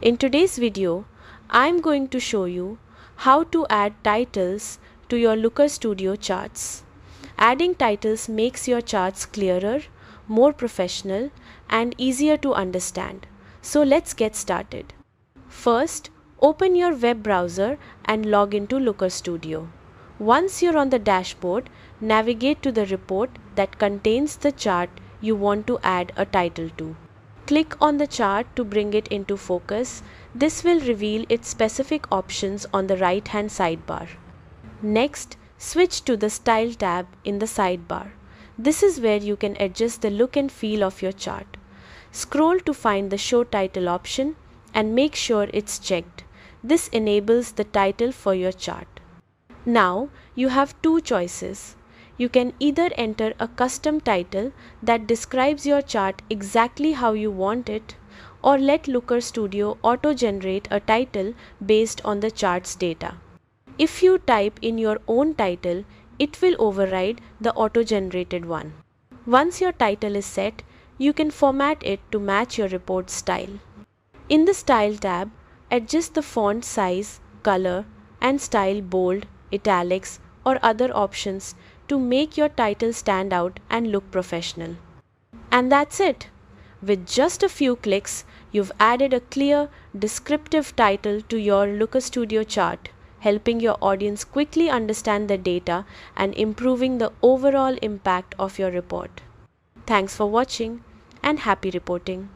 In today's video, I'm going to show you how to add titles to your Looker Studio charts. Adding titles makes your charts clearer, more professional, and easier to understand. So let's get started. First, open your web browser and log into Looker Studio. Once you're on the dashboard, navigate to the report that contains the chart you want to add a title to. Click on the chart to bring it into focus. This will reveal its specific options on the right-hand sidebar. Next, switch to the Style tab in the sidebar. This is where you can adjust the look and feel of your chart. Scroll to find the Show Title option and make sure it's checked. This enables the title for your chart. Now, you have two choices. You can either enter a custom title that describes your chart exactly how you want it, or let Looker Studio auto-generate a title based on the chart's data. If you type in your own title, it will override the auto-generated one. Once your title is set, you can format it to match your report style. In the Style tab, adjust the font size, color, and style bold, italics, or other options to make your title stand out and look professional. And that's it. With just a few clicks, you've added a clear, descriptive title to your Looker Studio chart, helping your audience quickly understand the data and improving the overall impact of your report. Thanks for watching and happy reporting.